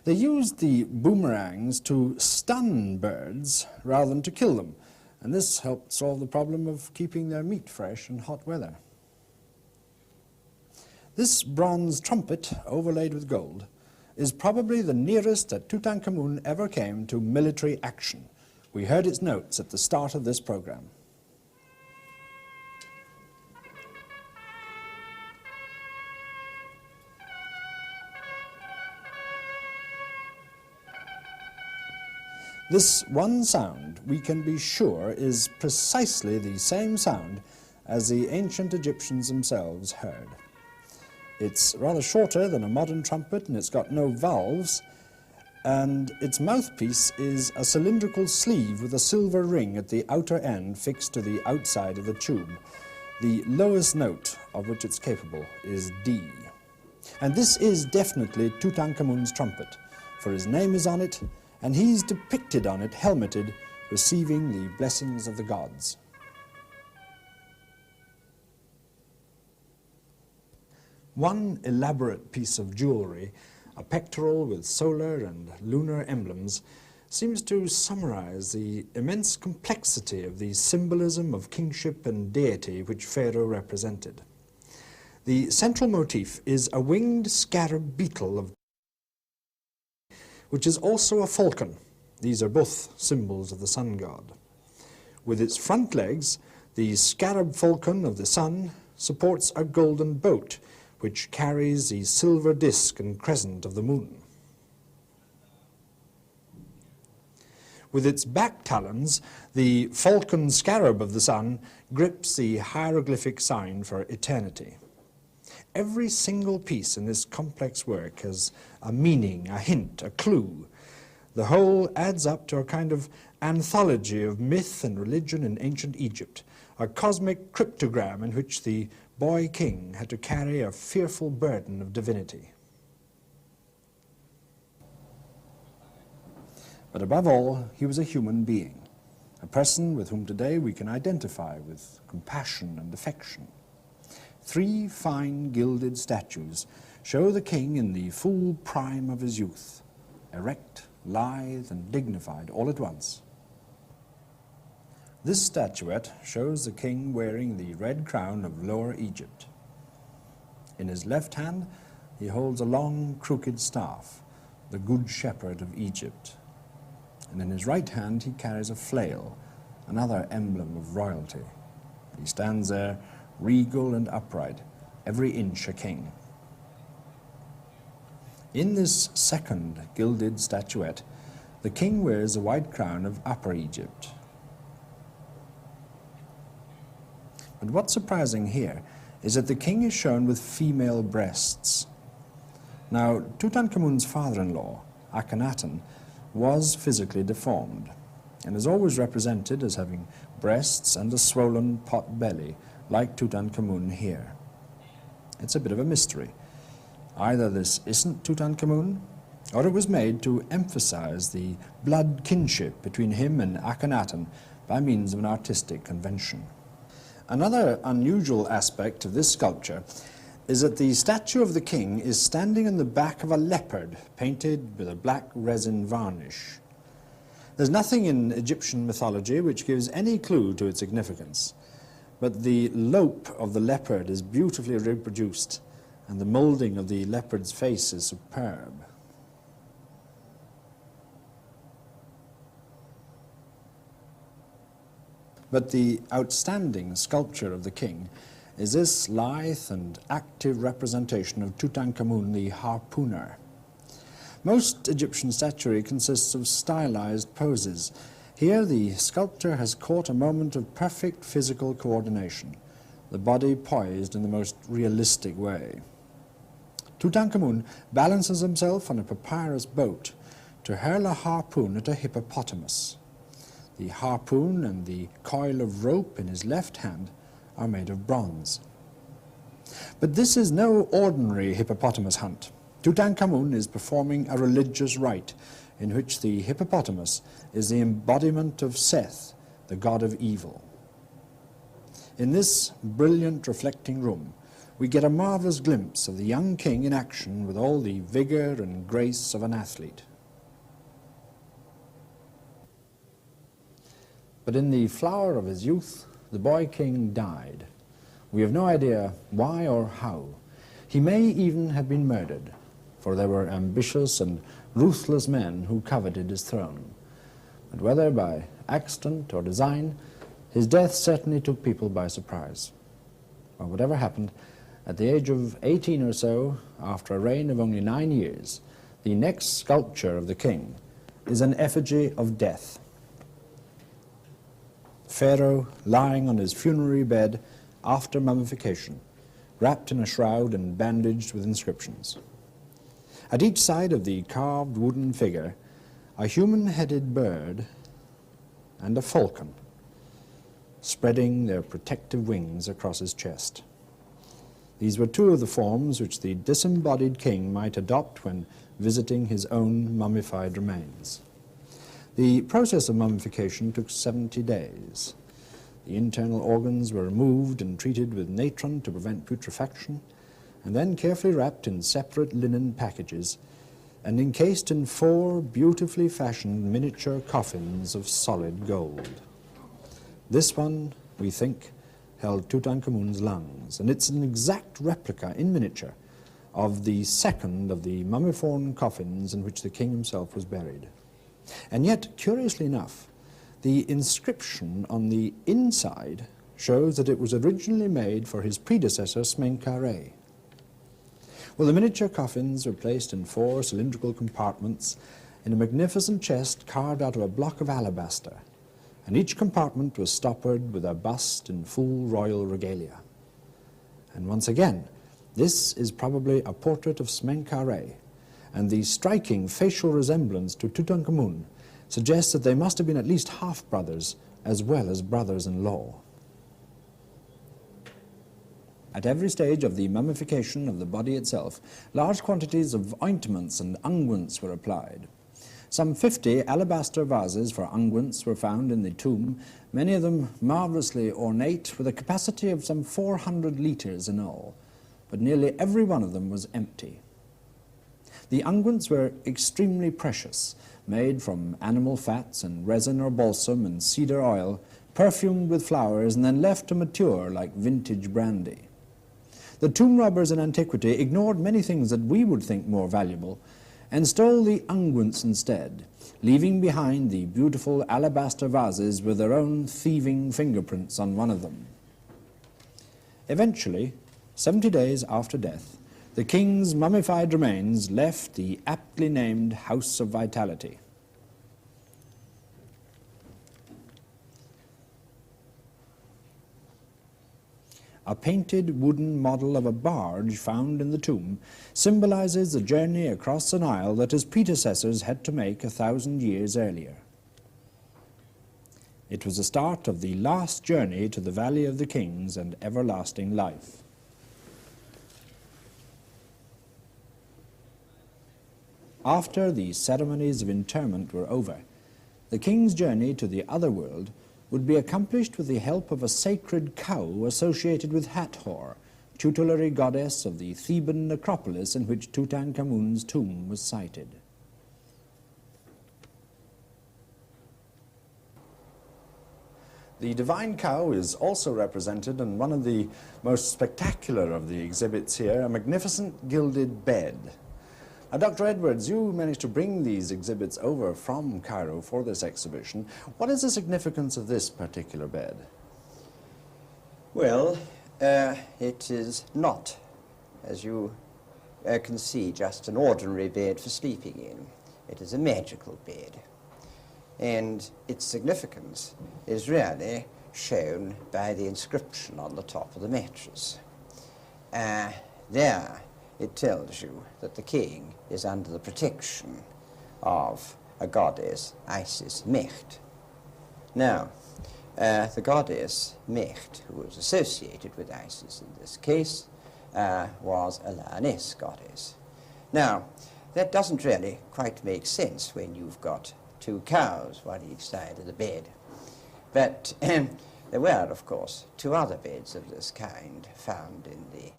They used the boomerangs to stun birds rather than to kill them, and this helped solve the problem of keeping their meat fresh in hot weather. This bronze trumpet, overlaid with gold, is probably the nearest that Tutankhamun ever came to military action. We heard its notes at the start of this program. This one sound, we can be sure, is precisely the same sound as the ancient Egyptians themselves heard. It's rather shorter than a modern trumpet, and it's got no valves, and its mouthpiece is a cylindrical sleeve with a silver ring at the outer end fixed to the outside of the tube. The lowest note of which it's capable is D. And this is definitely Tutankhamun's trumpet, for his name is on it, and he's depicted on it, helmeted, receiving the blessings of the gods. One elaborate piece of jewelry, a pectoral with solar and lunar emblems, seems to summarize the immense complexity of the symbolism of kingship and deity which Pharaoh represented. The central motif is a winged scarab beetle, which is also a falcon. These are both symbols of the sun god. With its front legs, the scarab falcon of the sun supports a golden boat, which carries the silver disk and crescent of the moon. With its back talons, the falcon scarab of the sun grips the hieroglyphic sign for eternity. Every single piece in this complex work has a meaning, a hint, a clue. The whole adds up to a kind of anthology of myth and religion in ancient Egypt, a cosmic cryptogram in which the boy king had to carry a fearful burden of divinity. But above all, he was a human being, a person with whom today we can identify with compassion and affection. 3 fine gilded statues show the king in the full prime of his youth, erect, lithe, and dignified all at once. This statuette shows the king wearing the red crown of Lower Egypt. In his left hand, he holds a long, crooked staff, the Good Shepherd of Egypt. And in his right hand, he carries a flail, another emblem of royalty. He stands there, regal and upright, every inch a king. In this second gilded statuette, the king wears a white crown of Upper Egypt. But what's surprising here is that the king is shown with female breasts. Now, Tutankhamun's father-in-law, Akhenaten, was physically deformed and is always represented as having breasts and a swollen pot belly, like Tutankhamun here. It's a bit of a mystery. Either this isn't Tutankhamun, or it was made to emphasize the blood kinship between him and Akhenaten by means of an artistic convention. Another unusual aspect of this sculpture is that the statue of the king is standing on the back of a leopard painted with a black resin varnish. There's nothing in Egyptian mythology which gives any clue to its significance, but the lope of the leopard is beautifully reproduced, and the molding of the leopard's face is superb. But the outstanding sculpture of the king is this lithe and active representation of Tutankhamun the harpooner. Most Egyptian statuary consists of stylized poses. Here the sculptor has caught a moment of perfect physical coordination, the body poised in the most realistic way. Tutankhamun balances himself on a papyrus boat to hurl a harpoon at a hippopotamus. The harpoon and the coil of rope in his left hand are made of bronze. But this is no ordinary hippopotamus hunt. Tutankhamun is performing a religious rite in which the hippopotamus is the embodiment of Seth, the god of evil. In this brilliant reflecting room, we get a marvellous glimpse of the young king in action with all the vigour and grace of an athlete. But in the flower of his youth, the boy king died. We have no idea why or how. He may even have been murdered, for there were ambitious and ruthless men who coveted his throne. But whether by accident or design, his death certainly took people by surprise. Well, whatever happened, at the age of 18 or so, after a reign of only 9 years, the next sculpture of the king is an effigy of death. Pharaoh lying on his funerary bed after mummification, wrapped in a shroud and bandaged with inscriptions. At each side of the carved wooden figure, a human-headed bird and a falcon, spreading their protective wings across his chest. These were two of the forms which the disembodied king might adopt when visiting his own mummified remains. The process of mummification took 70 days. The internal organs were removed and treated with natron to prevent putrefaction, and then carefully wrapped in separate linen packages and encased in 4 beautifully fashioned miniature coffins of solid gold. This one, we think, held Tutankhamun's lungs, and it's an exact replica in miniature of the second of the mummiform coffins in which the king himself was buried. And yet, curiously enough, the inscription on the inside shows that it was originally made for his predecessor, Smenkhare. Well, the miniature coffins were placed in 4 cylindrical compartments in a magnificent chest carved out of a block of alabaster, and each compartment was stoppered with a bust in full royal regalia. And once again, this is probably a portrait of Smenkhare, and the striking facial resemblance to Tutankhamun suggests that they must have been at least half-brothers as well as brothers-in-law. At every stage of the mummification of the body itself, large quantities of ointments and unguents were applied. Some 50 alabaster vases for unguents were found in the tomb, many of them marvellously ornate, with a capacity of some 400 litres in all, but nearly every one of them was empty. The unguents were extremely precious, made from animal fats and resin or balsam and cedar oil, perfumed with flowers and then left to mature like vintage brandy. The tomb robbers in antiquity ignored many things that we would think more valuable and stole the unguents instead, leaving behind the beautiful alabaster vases with their own thieving fingerprints on one of them. Eventually, 70 days after death, the king's mummified remains left the aptly named House of Vitality. A painted wooden model of a barge found in the tomb symbolizes the journey across the Nile that his predecessors had to make 1,000 years earlier. It was the start of the last journey to the Valley of the Kings and everlasting life. After the ceremonies of interment were over, the king's journey to the other world would be accomplished with the help of a sacred cow associated with Hathor, tutelary goddess of the Theban necropolis in which Tutankhamun's tomb was sited. The divine cow is also represented in one of the most spectacular of the exhibits here, a magnificent gilded bed. Now, Dr. Edwards, you managed to bring these exhibits over from Cairo for this exhibition. What is the significance of this particular bed? Well, it is not, as you can see, just an ordinary bed for sleeping in. It is a magical bed. And its significance is really shown by the inscription on the top of the mattress. There it tells you that the king is under the protection of a goddess, Isis Mecht. Now, the goddess Mecht, who was associated with Isis in this case, was a lioness goddess. Now, that doesn't really quite make sense when you've got 2 cows, one each side of the bed. But there were, of course, 2 other beds of this kind found in the